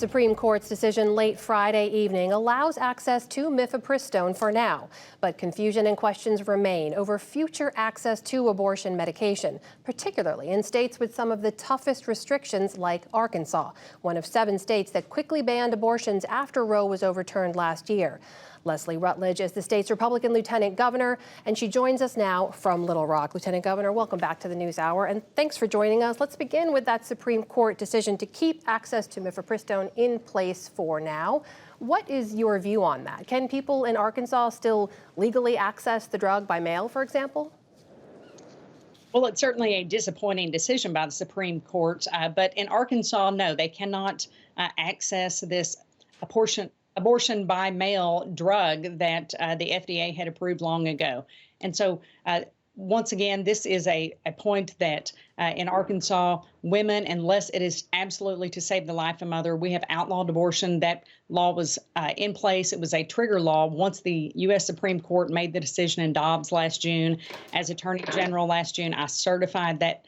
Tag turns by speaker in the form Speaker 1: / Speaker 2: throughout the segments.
Speaker 1: Supreme Court's decision late Friday evening allows access to mifepristone for now, but confusion and questions remain over future access to abortion medication, particularly in states with some of the toughest restrictions like Arkansas, one of 7 states that quickly banned abortions after Roe was overturned last year. Leslie Rutledge is the state's Republican Lieutenant Governor, and she joins us now from Little Rock. Lieutenant Governor, welcome back to the NewsHour, and thanks for joining us. Let's begin with that Supreme Court decision to keep access to mifepristone in place for now. What is your view on that? Can people in Arkansas still legally access the drug by mail, for example?
Speaker 2: Well, it's certainly a disappointing decision by the Supreme Court, but in Arkansas, no, they cannot access this abortion by mail drug that the FDA had approved long ago. And so once again, this is a point that in Arkansas, women, unless it is absolutely to save the life of a mother, we have outlawed abortion. That law was in place. It was a trigger law once the U.S. Supreme Court made the decision in Dobbs last June. As Attorney General last June, I certified that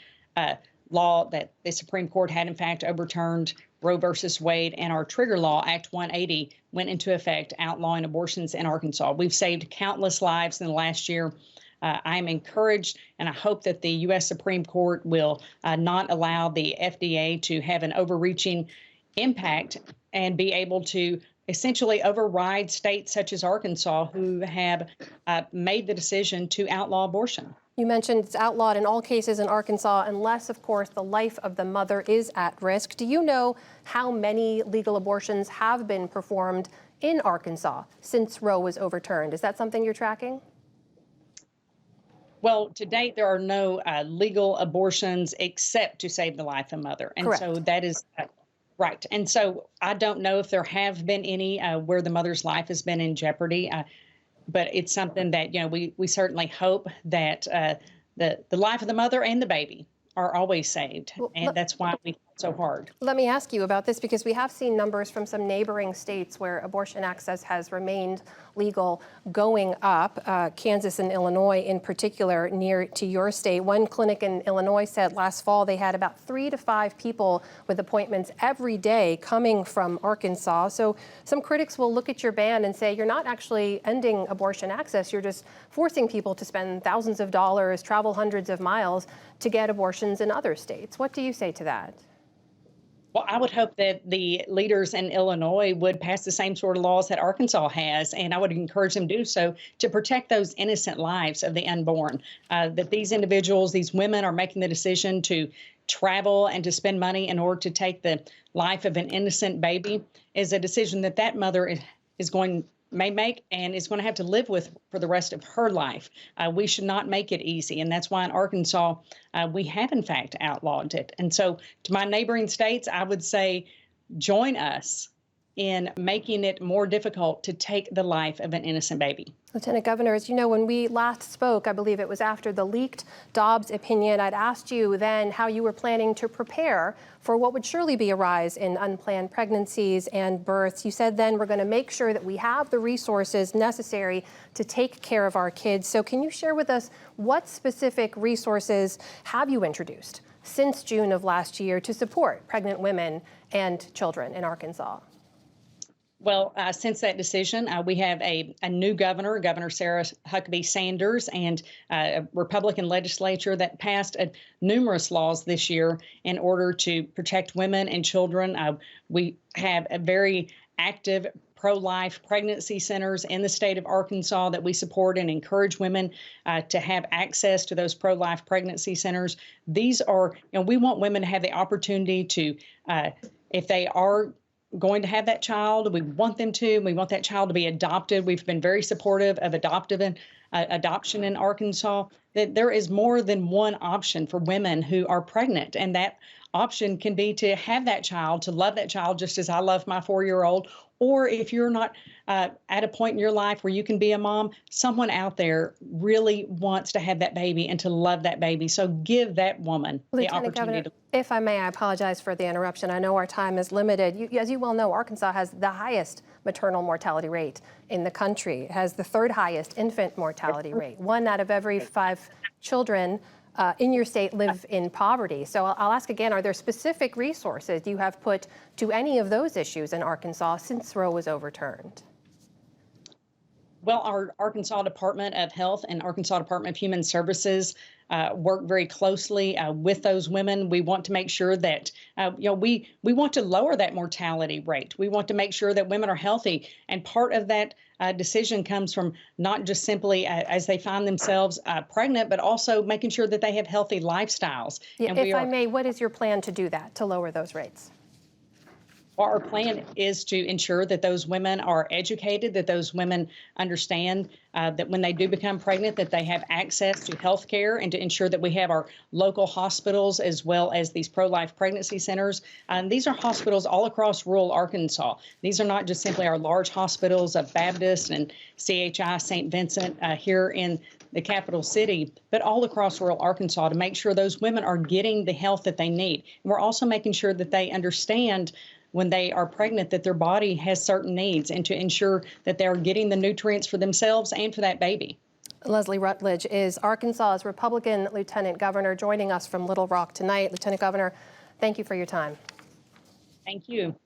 Speaker 2: law that the Supreme Court had in fact overturned Roe versus Wade, and our trigger law, Act 180, went into effect outlawing abortions in Arkansas. We've saved countless lives in the last year. I am encouraged, and I hope that the U.S. Supreme Court will not allow the FDA to have an overreaching impact and be able to essentially override states such as Arkansas who have made the decision to outlaw abortion.
Speaker 1: You mentioned it's outlawed in all cases in Arkansas, unless, of course, the life of the mother is at risk. Do you know how many legal abortions have been performed in Arkansas since Roe was overturned? Is that something you're tracking?
Speaker 2: Well, to date, there are no legal abortions except to save the life of mother. And
Speaker 1: Correct.
Speaker 2: So that is right. And so I don't know if there have been any where the mother's life has been in jeopardy. But it's something that, we certainly hope that the life of the mother and the baby are always saved. And that's why we fought so hard.
Speaker 1: Let me ask you about this, because we have seen numbers from some neighboring states where abortion access has remained legal going up, Kansas and Illinois in particular, near to your state. One clinic in Illinois said last fall they had about 3 to 5 people with appointments every day coming from Arkansas. So some critics will look at your ban and say you're not actually ending abortion access, you're just forcing people to spend thousands of dollars, travel hundreds of miles to get abortions in other states. What do you say to that?
Speaker 2: Well, I would hope that the leaders in Illinois would pass the same sort of laws that Arkansas has, and I would encourage them to do so to protect those innocent lives of the unborn. That these individuals, these women, are making the decision to travel and to spend money in order to take the life of an innocent baby is a decision that that mother may make and is going to have to live with for the rest of her life. We should not make it easy. And that's why in Arkansas, we have in fact outlawed it. And so to my neighboring states, I would say, join us in making it more difficult to take the life of an innocent baby.
Speaker 1: Lieutenant Governor, as you know, when we last spoke, I believe it was after the leaked Dobbs opinion, I'd asked you then how you were planning to prepare for what would surely be a rise in unplanned pregnancies and births. You said then we're going to make sure that we have the resources necessary to take care of our kids. So can you share with us what specific resources have you introduced since June of last year to support pregnant women and children in Arkansas?
Speaker 2: Well, since that decision, we have a new governor, Governor Sarah Huckabee Sanders, and a Republican legislature that passed numerous laws this year in order to protect women and children. We have a very active pro-life pregnancy centers in the state of Arkansas that we support and encourage women to have access to those pro-life pregnancy centers. These are, we want women to have the opportunity to, if they are going to have that child, we want them to. We want that child to be adopted. We've been very supportive of adoption in Arkansas. That there is more than one option for women who are pregnant, and that option can be to have that child, to love that child just as I love my 4-year-old. Or if you're not at a point in your life where you can be a mom, someone out there really wants to have that baby and to love that baby. So give that woman the opportunity to.
Speaker 1: If I may, I apologize for the interruption. I know our time is limited. As you well know, Arkansas has the highest maternal mortality rate in the country. It has the 3rd highest infant mortality rate. 1 out of every 5 children in your state live in poverty. So I'll ask again, are there specific resources you have put to any of those issues in Arkansas since Roe was overturned?
Speaker 2: Well, our Arkansas Department of Health and Arkansas Department of Human Services work very closely with those women. We want to make sure that we want to lower that mortality rate. We want to make sure that women are healthy, and part of that decision comes from not just simply as they find themselves pregnant, but also making sure that they have healthy lifestyles.
Speaker 1: Yeah,
Speaker 2: And
Speaker 1: if I may, what is your plan to do that, to lower those rates?
Speaker 2: Well, our plan is to ensure that those women are educated, that those women understand that when they do become pregnant, that they have access to health care, and to ensure that we have our local hospitals as well as these pro-life pregnancy centers. These are hospitals all across rural Arkansas. These are not just simply our large hospitals of Baptist and CHI St. Vincent here in the capital city, but all across rural Arkansas, to make sure those women are getting the health that they need. And we're also making sure that they understand when they are pregnant that their body has certain needs, and to ensure that they're getting the nutrients for themselves and for that baby.
Speaker 1: Leslie Rutledge is Arkansas's Republican Lieutenant Governor, joining us from Little Rock tonight. Lieutenant Governor, thank you for your time.
Speaker 2: Thank you.